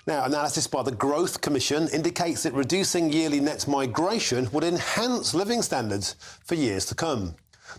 Now, analysis by the Growth Commission indicates that reducing yearly net migration would enhance living standards for years to come.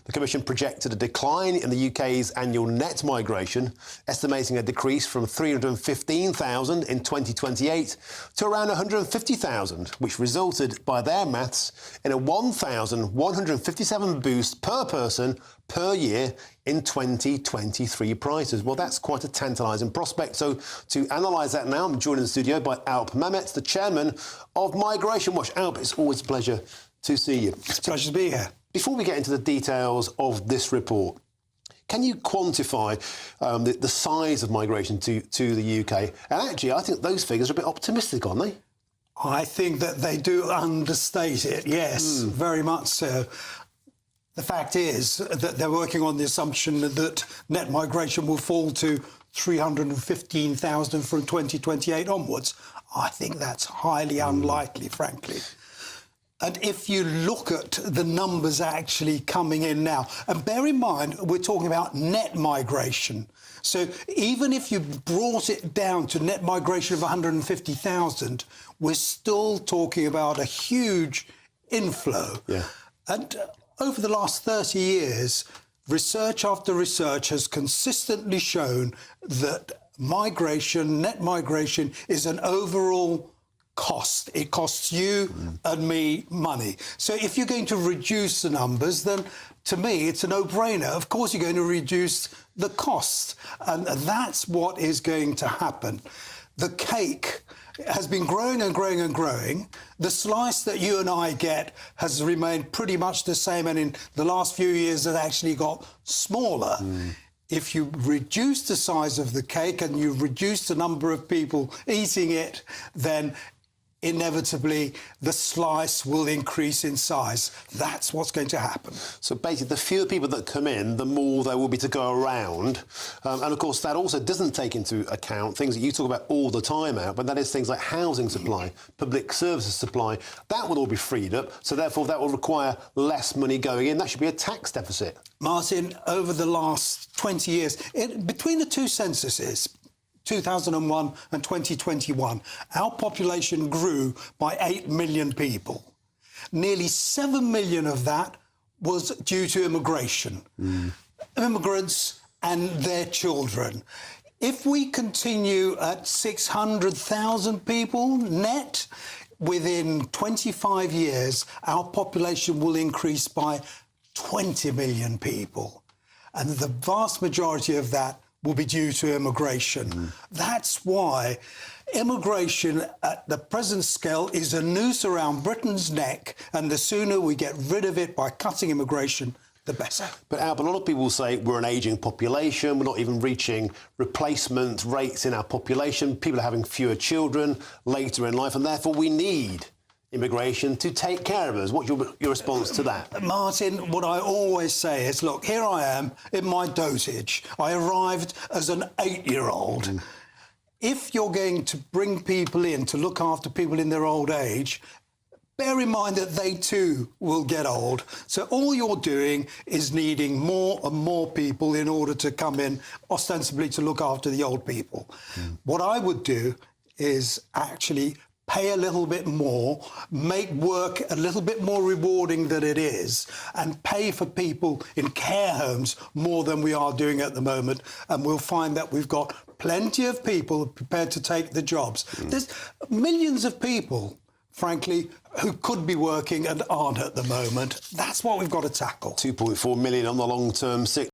The Commission projected a decline in the UK's annual net migration, estimating a decrease from 315,000 in 2028 to around 150,000, which resulted, by their maths, in a 1,157 boost per person per year in 2023 prices. Well, that's quite a tantalising prospect. So to analyse that now, I'm joined in the studio by Alp Mehmet, the chairman of Migration Watch. Alp, it's always a pleasure to see you. It's a pleasure to be here. Before we get into the details of this report, can you quantify the size of migration to the UK? And actually, I think those figures are a bit optimistic, aren't they? I think that they do understate it, yes, very much so. The fact is that they're working on the assumption that net migration will fall to 315,000 from 2028 onwards. I think that's highly unlikely, frankly. And if you look at the numbers actually coming in now, and bear in mind, we're talking about net migration. So even if you brought it down to net migration of 150,000, we're still talking about a huge inflow. Yeah. And over the last 30 years, research after research has consistently shown that migration, net migration, is an overall cost. It costs you and me money. So if you're going to reduce the numbers, then to me, it's a no-brainer. Of course, you're going to reduce the cost. And that's what is going to happen. The cake has been growing and growing and growing. The slice that you and I get has remained pretty much the same. And in the last few years, it actually got smaller. If you reduce the size of the cake and you reduce the number of people eating it, then inevitably the slice will increase in size. That's what's going to happen. So basically, the fewer people that come in, the more there will be to go around. And of course, that also doesn't take into account things that you talk about all the time, Out, but that is things like housing supply, public services supply. That will all be freed up. So therefore, that will require less money going in. That should be a tax deficit. Martin, over the last 20 years, between the two censuses, 2001 and 2021, our population grew by 8 million people. Nearly 7 million of that was due to immigration. Immigrants and their children. If we continue at 600,000 people net, within 25 years, our population will increase by 20 million people. And the vast majority of that will be due to immigration. That's why immigration at the present scale is a noose around Britain's neck, and the sooner we get rid of it by cutting immigration, the better. But Alp, a lot of people will say we're an ageing population, we're not even reaching replacement rates in our population, people are having fewer children later in life, and therefore we need immigration to take care of us. What's your response to that? Martin, what I always say is, look, here I am in my dotage. I arrived as an 8-year-old. If you're going to bring people in to look after people in their old age, bear in mind that they too will get old. So all you're doing is needing more and more people in order to come in, ostensibly to look after the old people. What I would do is actually pay a little bit more, make work a little bit more rewarding than it is, and pay for people in care homes more than we are doing at the moment. And we'll find that we've got plenty of people prepared to take the jobs. There's millions of people, frankly, who could be working and aren't at the moment. That's what we've got to tackle. 2.4 million on the long-term sick